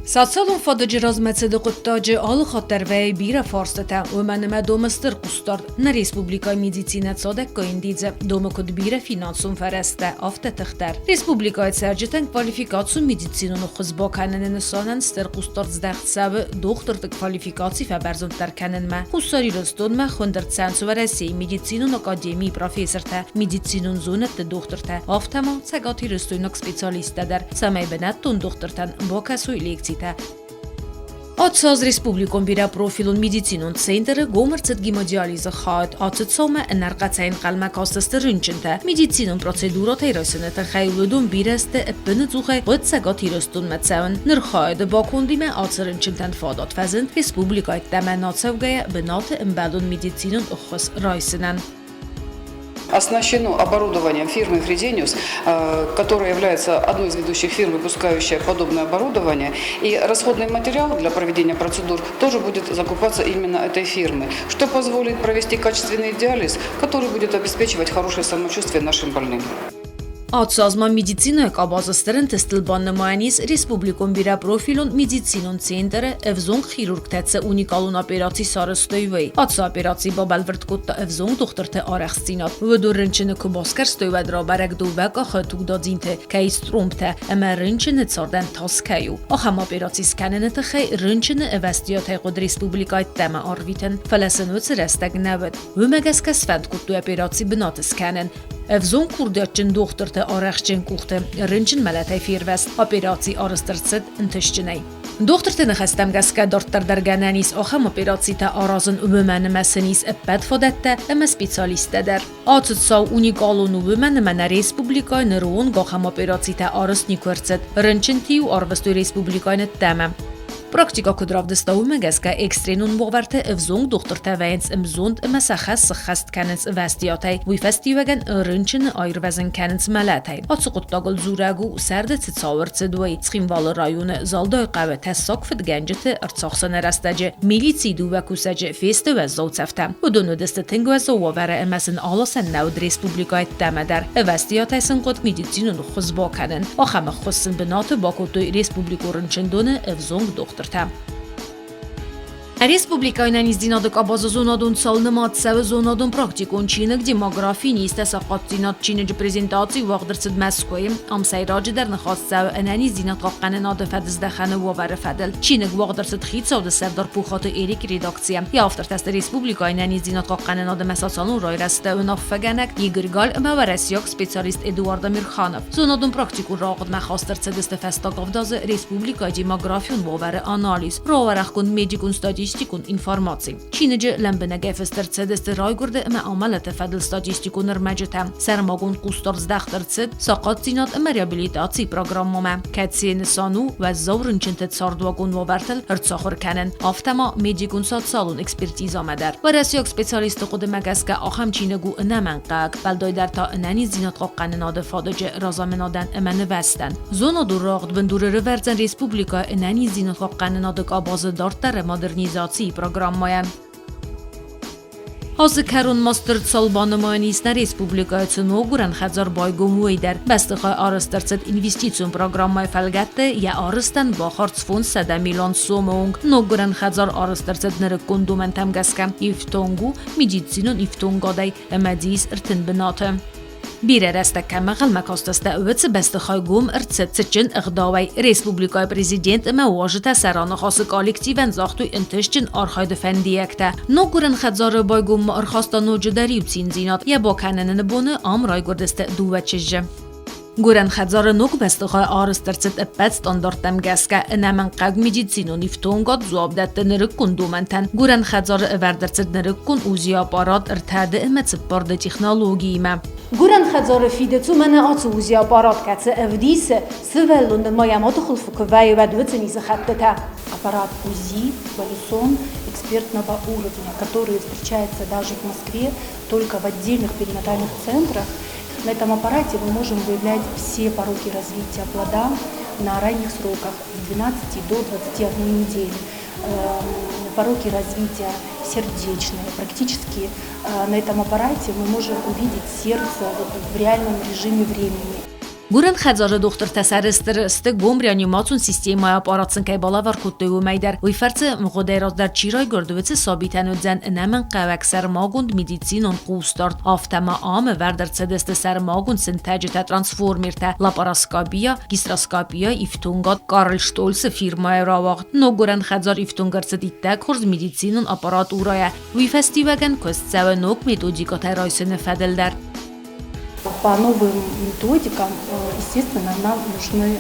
Սացալուն ֆադաջրոզ մեծեդը կուտտաջը ալը խատերվեի բիրը ֆարստը ոմանմա դոմստր կուստարդ նա ռեսպուբլիկայ մեդիցինա ծոդեք կոինդիձը դոմը կուտ բիրը ֆինանսում ֆերեստը ավտը թղթեր ռեսպուբլիկայ ցերջտեն կվալիֆիկացու մեդիցինուն խզբոքանեն նսանեն ստեր կուստարդ զդեղծավը դոկտոր կվալիֆիկացի ֆաբերզուն տարքանեն մա խուսարի ռստոն մա խոնդր ցանսուվարեսի մեդիցինուն ակադեմի պրոֆեսոր թե մեդիցինուն զոնը թե դոկտոր թե ավտամա ցագաթի ռստոյնոք սպեցիալիստ դեր սամայ բնատուն դոկտոր տան բոկասու լեկցի Ացած ռեսպուբլիկոն բիրա պրոֆիլուն մեդիցինուն ցենտրը գոմրցդ գիմոդիալիզը խայտ ացծոմը ընարկացային qalmակաստստը ռնչնտը մեդիցինուն պրոցեդուրը թերոսնը թխայլուդուն բիրեստը բնծուղը գծագոտ հիրոստուն մծավն նրխայդը բակոնդիմը ացրնչնտան ֆադոտ ֆազն ռեսպուբլիկայ տամանացավգայ բնաթը ըմբալուն մեդիցինուն ուխս ռայսնան Оснащено оборудованием фирмы Fresenius, которая является одной из ведущих фирм, выпускающая подобное оборудование. И расходный материал для проведения процедур тоже будет закупаться именно этой фирмы, что позволит провести качественный диализ, который будет обеспечивать хорошее самочувствие нашим больным. Ացազման մեդիցինոյ կաբազստերն տստլբան նմանիս ռեսպուբլիկոն բիրա պրոֆիլոն մեդիցինոն ցենտրը evzong խիրուրգ թեցը ունիկալուն ապերացի սարստոյվեի ացա ապերացի բաբալվրտ կոտը evzong դոկտորտը արախստինատ վդուրնչնը կոբոսկար ստոյվադրա բարակ դուվակա խտուկ դոձինթե կայստրումբթե ամերնչնը ծորդան թասկայու ախամ ապերացի սկանենը թխե ռնչնը էվաստիոթ հեղոդ ռեսպուբլիկայ տեմը արվիտեն ֆալասնոց ռեստագնավդ վմեգասկասվանդ կոտու ապերացի բնատը սկանեն Evzon kurdiyatçın doktorta araxçın kuxta rınçın malatay firvas operatsiy arıstırsıd intişçinay. Doktorta nxastam gaska dortar dargananis axam operatsiyta arazın ümumənməsinis əbbət fodətdə əmə spesialistədər. Atsıtsav unikalun ümumənmənə respublikay nırğun qaxam operatsiyta arısni körçət rınçın tiyu arvıstı respublikayını təmə. Պրակտիկա կդրավդստահում է գասկա էքստրենուն ողվարդը evzong դոկտորտա վայենց ըմզոնդ ըմասախաս սխաստ կանենց վաստիոտայ վիֆաստիվագան ռնչն այրվազն կանենց մալաթայ ացուկտագլ զուրագու սարդը ցցավրցդուի ցխինվալը ռայոնը զալդոյ qavə təssok fidgəncəti artsaqsana rastacı militsi duvakusacı festival zolçafta udunu destətinqə zovara əməsin alasan naud respublikayt təmədər vastiyotayın qot medisinun xuzbokanın axamı xussun binatı bakotu respublikorunçındonu evzong doktor Республикайнан издинадык абазазонадун салнымат савы зонадун практикун чинык демографии нисте сақаттинат чиныжы презентации вағдырсыд Москвы амсайраджы дер нахаст савы энан издинат қаққанын ады фәдіздәханы вавары фәділ чинык вағдырсыд хитсавды сәрдар пухаты эрик редакция яфтыр тәсті республикайнан издинат қаққанын ады мәсасалун райрасты унаффаганак Игоргал мәварәсияк специалист Эдуард Амирханов зонадун практикун рағыд мәхастырцыдысты фәстақавдазы республика демографиун вавары анализ раварақкун медикун статистикун информации. Чиныжы ләмбінәгә фестірцедісті райгұрды әмі амалеті фәділ статистикун ұрмәжеті. Сәрмагун кустар здақтырцед, сақат зинат әмі реабилитации программамы. Кәтсиені сану вә заврынчынтет сардуагун вавартыл ұртсақыр кәнін. Автама медикун сатсалун экспертиза мәдər. Варасияк специалисті құды мәгәскі ахам чиныгу үнәмən қақ. Бәлдойдар та үнәні зинат қаққанын аdı фадыcı razamenadan əməni vəstən. Zona durağd bindurırı vərdzən Respublika үнəní zинат қаққанын adı qabazı dartları modernizatsiya программая. Hazıkarun mastır salbanımanısına Respublikayı Noguran Xəzərbay Gomuyder. Bəstixay arıstırçıd investisiyon programmay fəlgətdə ya arıstan baxarts fond 7 milyon somung. Noguran Xəzər arıstırçıd nırıkkun dumen təmgəskəm iftongu, medisinun iftongaday əmədiyiz ırtın binatı. Bir rəstə kəməğəl məkastəstə övətsі bəstixay gom ırtsətsəçin iqdavay Respublikay prezident məvajı təsəranı xası kollektivən zaxtu intişçin arxaydı fəndiyəkdə. Noguran Xəzərə baygum arxasta nocudəri üpsinzinat ya bakənənini bunu amray gördəstə duvəçizcə. Գուրան խəzərə նոկ bəstixay arıstırçıd əppət standart təmgəskə ընəmən qəq medisinun iftonqat zuabdətdə nırıkkun dumənтən. Գուրան խəzərə əvərdərçıd nırıkkun uzi aparat ırtədə əmətsippardı texnologiyimə. Գուրան խəzərə fidəcu mənə açı uzi aparat kəçə əvdiysə sıvəllündə mayamadı xılfıqı vəyə vədvəцинизə xəttətə. Аппарат УЗИ «Полисон» экспертного уровня, который встречается даже в Москве только в отдельных перинатальных центрах. На этом аппарате мы можем выявлять все пороки развития плода на ранних сроках с 12 до 21 недели. Пороки развития сердечные. Практически на этом аппарате мы можем увидеть сердце в реальном режиме времени. Գուրեն խեզարը դոկտոր տեսարստր ստը գոմրյանի մացուն սիստեմայ ապարացնկայ բալավար կուտտեու մայդար ուիֆերցը մղոդերազդար չիրայ գորդուվեցը սաբիտանուձեն նեմն կավեքսեր մագունդ մեդիցինոն կուստարտ ավտամա ամը վերդրցը դստը սեր մագունդ սնտեջտը տրանսֆորմիրտը լապարասկապիա գիստրասկապիա իվտունգատ Կարլ Շտոլսը ֆիրմայ ռավաղ նո գուրեն խեզար իվտունգրցը դիտակ հորզ մեդիցինոն ապարատուրայ ուիֆեստիվագեն կոստцеве նոկ методика терайсыны фәделдер. По новым методикам, естественно, нам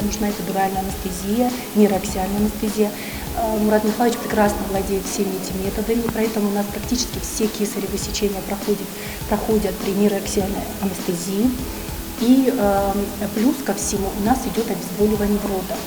нужна эпидуральная анестезия, нейроаксиальная анестезия. Мурат Михайлович прекрасно владеет всеми этими методами, поэтому у нас практически все кесарево сечения проходят при нейроаксиальной анестезии. И плюс ко всему у нас идет обезболивание в родах.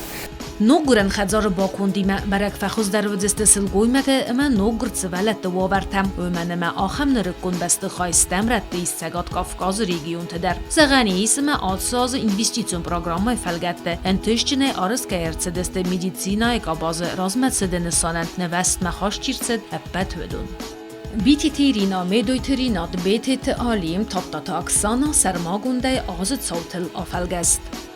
Նոգուրեն խեզարը բակոնդի մը բարակ վախոզ դարվձստը սլգոյ մեկը մը նոգր ծվալը տվավարտամ ոմանը մը ախեմ նրկուն բստը խայստեմ ռատտի իսցագատ Կավկազը ռեգիոն տդար Սեղանի իսը մը ատսազը ինվեստիցիոն պրոգրամը ֆալգատտը ընտիշչնե արս կայերցը դստը մեդիցինայ կաբազը ռազմացը դնսանանտ նվեստ մը խաշչիրցը əppət վդուն BTT Rina Medoyterinat BTT Alim Taptata Aksana Sermagundey Azı Çavtıl Afalgest